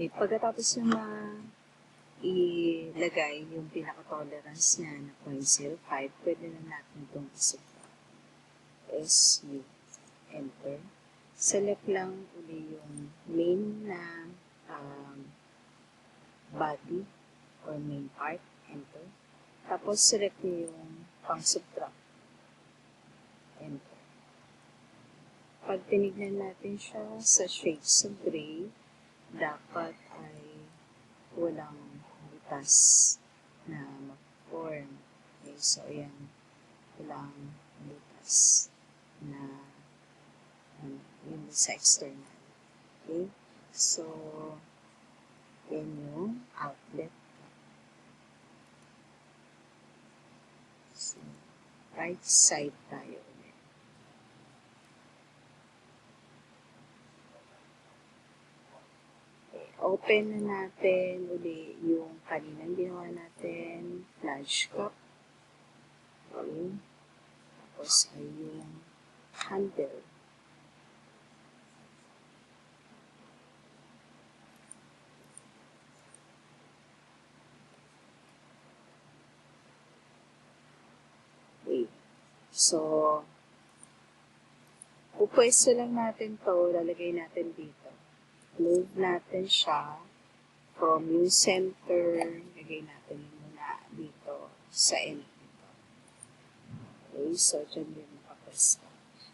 Pagkatapos nyo ilagay yung pinaka-tolerance niya na 0.05, pwede na natin itong isubtract. SU. Enter. Select lang uli yung main na body or main part. Enter. Tapos select nyo yung pang-subtract. Enter. Pag tinignan natin siya sa shades of gray, dapat ay walang butas na mag-form. Okay, so ayan, walang butas na yun sa external. Okay, so yan yung outlet. So, right side tayo ulit. Open na natin uli yung kaninang ginawa natin, flash cup. Okay. Tapos ay yung handle. Okay. So, pupwesto lang natin to, lalagay natin dito. Move natin siya from yung center, lagay natin muna dito sa end dito. Okay, so dyan yung nakapwesto.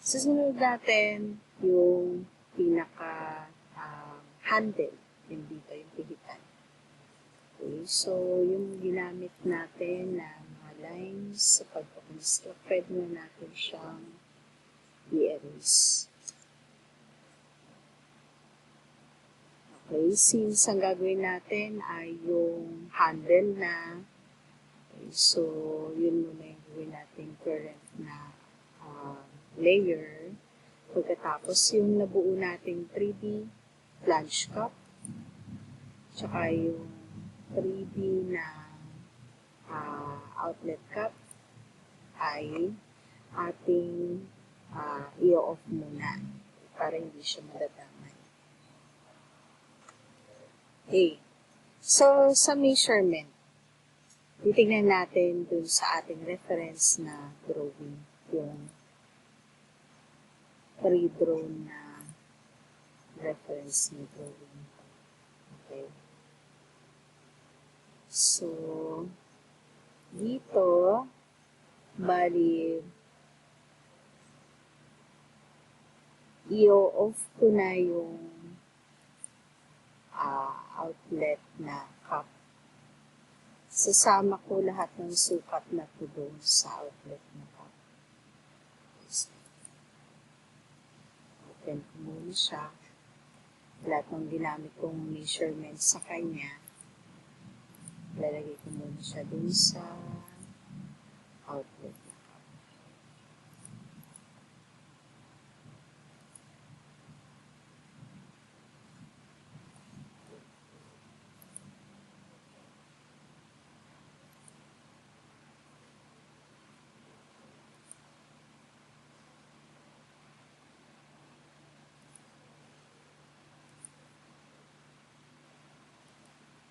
Susunod natin yung pinaka handle, yung dito, yung pihitan. Okay, so yung ginamit natin na mga lines sa pag-construct, pwede na natin siyang i-erase. Okay, since ang gagawin natin ay yung handle na, okay, so yun muna yung gawin natin current na layer. Pagkatapos yung nabuo nating 3D flange cup, tsaka yung 3D na outlet cup ay ating i-off muna para hindi siya madadamay. Okay. So, sa measurement, titignan natin dun sa ating reference na drawing, yung pre-drawn na reference na drawing. Okay. So, dito, bali, i-off ko na yung outlet na cup. Sasama ko lahat ng sukat na to doon sa outlet na cup. Open ko muna siya. Lahat ng ginamit kong measurement sa kanya, lalagay ko muna siya doon sa outlet na cup.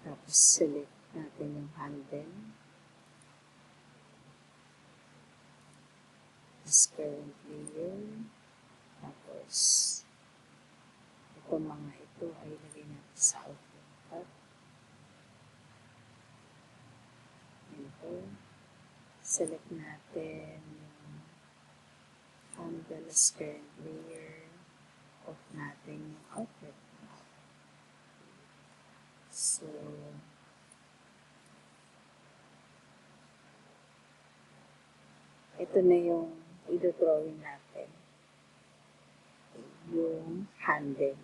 Tapos select natin yung handle. This current layer. Tapos itong mga ito ay ilagay natin sa outlet cup. Ito. Select natin yung handle as current layer. Off natin yung outlet cup. So, ito na yung i-drawing natin. Yung handle.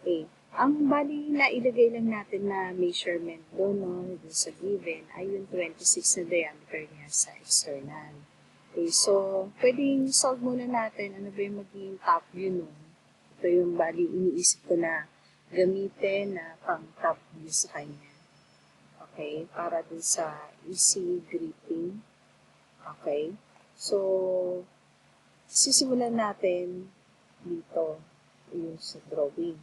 Okay. Ang bali na ilagay lang natin na measurement doon, no, doon sa given, ay yung 26 na diameter niya sa external. Okay, so, pwedeng solve muna natin ano ba yung magiging top view nun. Ito yung bali iniisip ko na gamitin na pang top view sa kanya. Okay, para dun sa easy gripping. Okay, so, sisimulan natin dito yung sa drawing.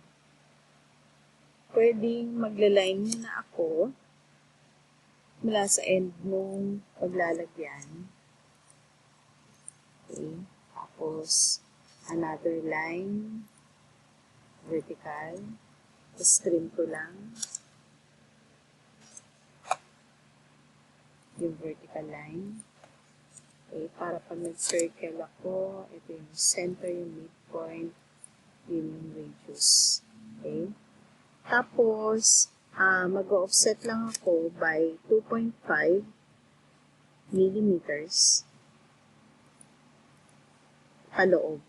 pwedeng magla-line muna ako mula sa end nung paglalagyan. Okay. Tapos, another line, vertical. Tapos, trim ko lang yung vertical line. Okay. Para pag nag-circle ako, ito yung center, yung midpoint, yun yung radius. Okay. Tapos, mag-offset lang ako by 2.5 millimeters paloob.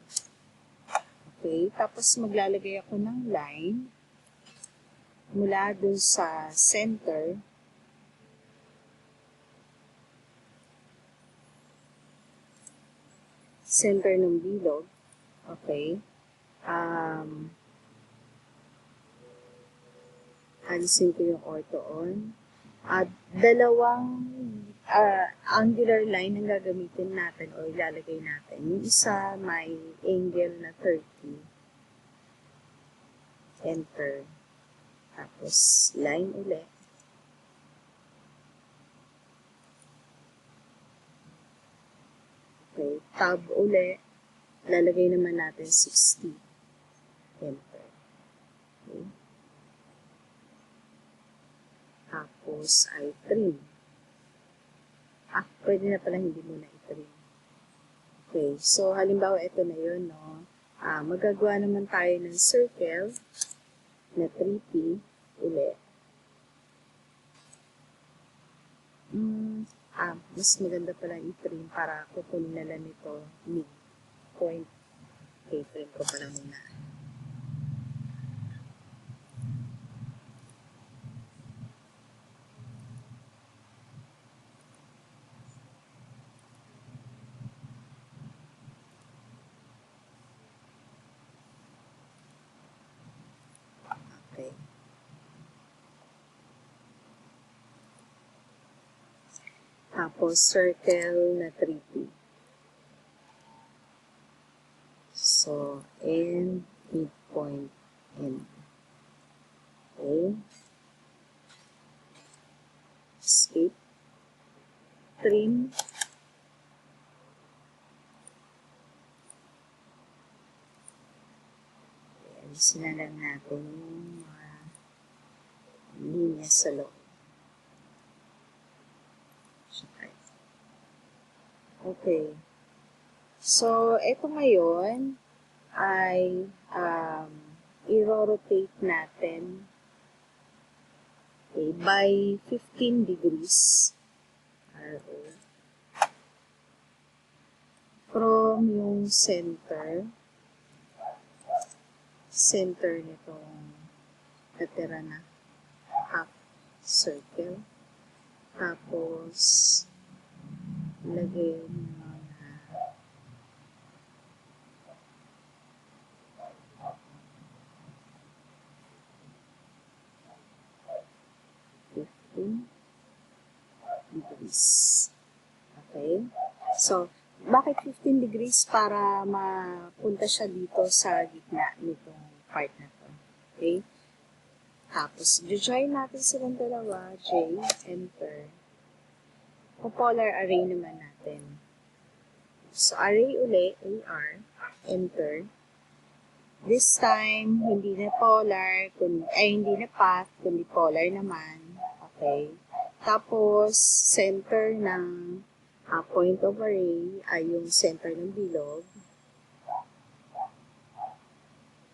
Okay, tapos maglalagay ako ng line mula dun sa center ng bilog. Okay. Alisin ko yung orthoon. At dalawang angular line ang gagamitin natin o ilalagay natin. Yung isa may angle na 30. Enter. Tapos line ulit. Okay. Tab ulit. Lalagay naman natin 60. Enter. Okay. Tapos ay trim. Pwede na pala hindi muna i-trim. Okay, so halimbawa ito na yun, no? Magagawa naman tayo ng circle na 3P ulit. Mas maganda pala i-trim para kukunin na lang ito midpoint. Okay, trim ko pala muna. Okay. Tapos, circle na 3P. So, end, midpoint, end. Okay. Escape. Trim. Alisin na lang natin yung mga linya sa loob. Okay. So, ito ngayon ay i-rotate natin by 15 degrees from yung center nitong natira na half circle. Tapos, lagay yung mga 15 degrees. Okay? So, bakit 15 degrees? Para mapunta siya dito sa gitna nitong part na to. Okay? Tapos, join natin silang dalawa. J, enter. Polar array naman natin. So, array uli, AR, enter. This time, hindi na polar, hindi na path, kundi polar naman. Okay. Tapos, center ng point of array ay yung center ng bilog.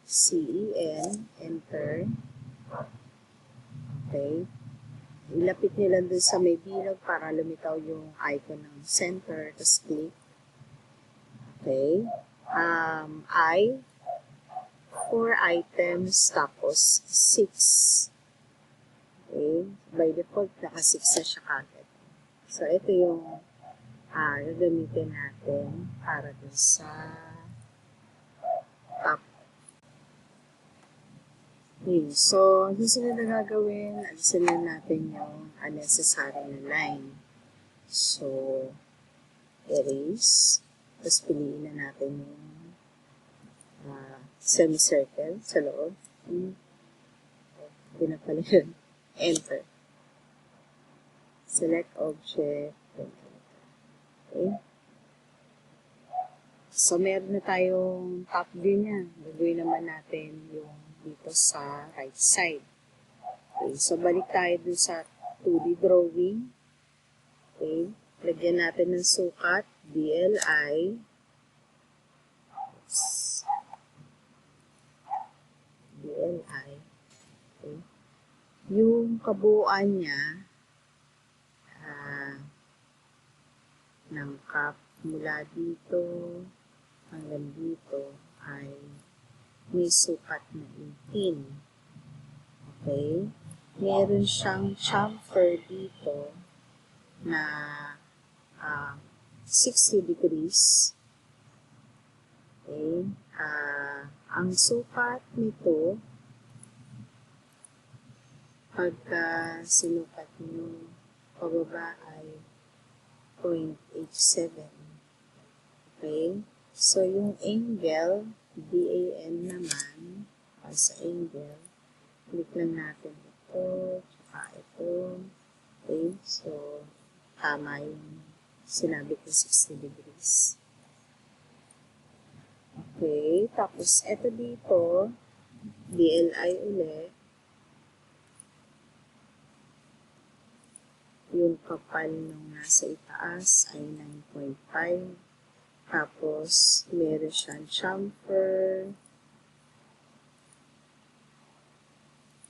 CEN, enter. Okay. Ilapit nyo lang dun sa may bilog para lumitaw yung icon ng center. Tapos click. Okay. I, 4 items, tapos 6. Okay. By default, naka 6 na siya kagad. So, ito yung gagamitin natin para dun sa top. Okay. So, susunod na gagawin, alisin na natin yung unnecessary na line. So, erase. Tapos, piliin na natin yung semicircle sa loob. Yun na pala yun. Enter. Select object. Okay. So, meron na tayong top view niya. Gagawin naman natin yung dito sa right side. Okay. So, balik tayo dun sa 2D drawing. Okay. Lagyan natin ng sukat. DLI. DLI. Okay. Yung kabuuan niya ng cup mula dito hanggang dito ay may sukat na 18. Okay? Meron siyang chamfer dito na 60 degrees. Okay? Ang sukat nito, pagka sinukat nyo pababa ay 0.87. Okay? So, yung angle, DAN naman, sa angle, click lang natin ito, tsaka ito. Okay? So, tama yung sinabi ko 60 degrees. Okay? Tapos, ito dito, DLI ulit. Yung kapal nung nasa itaas ay 9.5. Tapos, meron siyang chamfer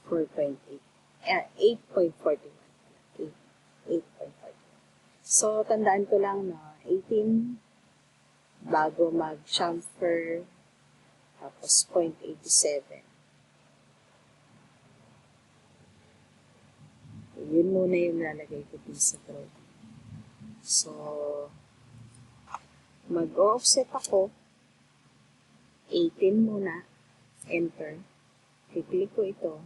4.8. 8.41. 8.41. So, tandaan ko lang na 18 bago mag-chamfer, tapos 0.87. Yun muna yung lalagay ko din sa drawing. So, mag-offset ako. 18 muna. Enter. I-click ko ito.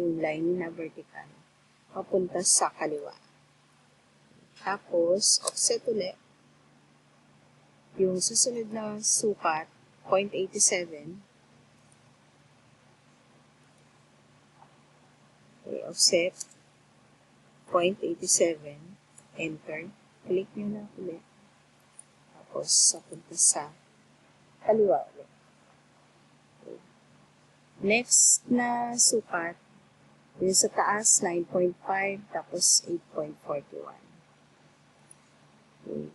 Yung line na vertical. Papunta sa kaliwa. Tapos, offset ulit. Yung susunod na sukat, 0.87. Okay, offset. 0.87. Enter. Click nyo na ulit. Tapos, papunta sa kaliwa ulit. Okay. Next na sukat, yung sa taas, 9.5, tapos 8.41. Okay.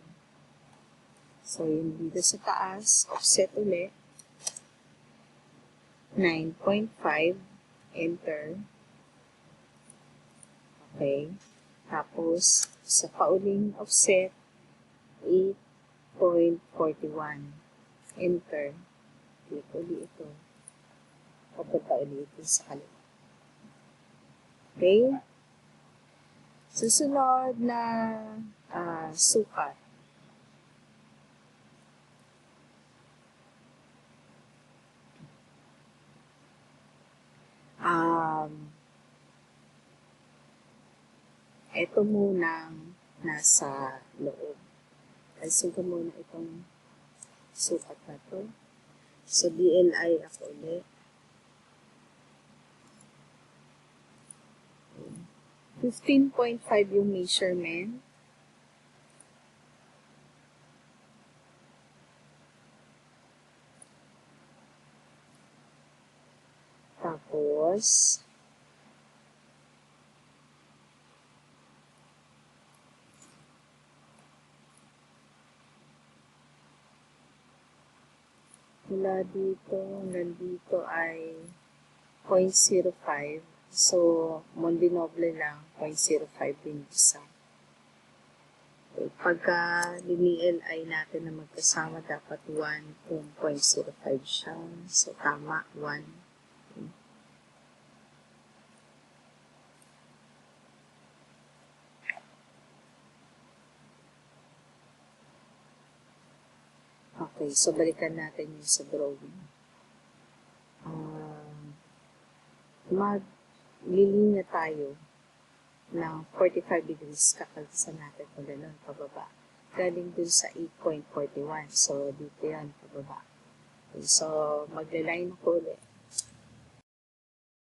So, yung dito sa taas, offset ulit. 9.5, enter. Okay. Tapos, sa pauling offset, 8.41. Enter. Click ulit ito. Papunta ulit ito sa kaliwa. Okay? Susunod na sukat. Ito munang nasa loob. Alisin ko muna itong sukat na to. So, DLI ako ulit. 15.5 yung measurement. Tapos, mula dito hanggang dito ay 0.05. So, mondinoble lang, 0.05 din isa. Okay. Pagka DLI natin na magkasama, dapat 1 kung 0.05 siya. So, tama, 1. Okay, so balikan natin yung sa drawing. Maglilinya tayo ng 45 degrees, kakaltasan natin kung gano'n, pababa. Galing dun sa 8.41. So, dito yan, pababa. Okay, so, magla-line ako ulit.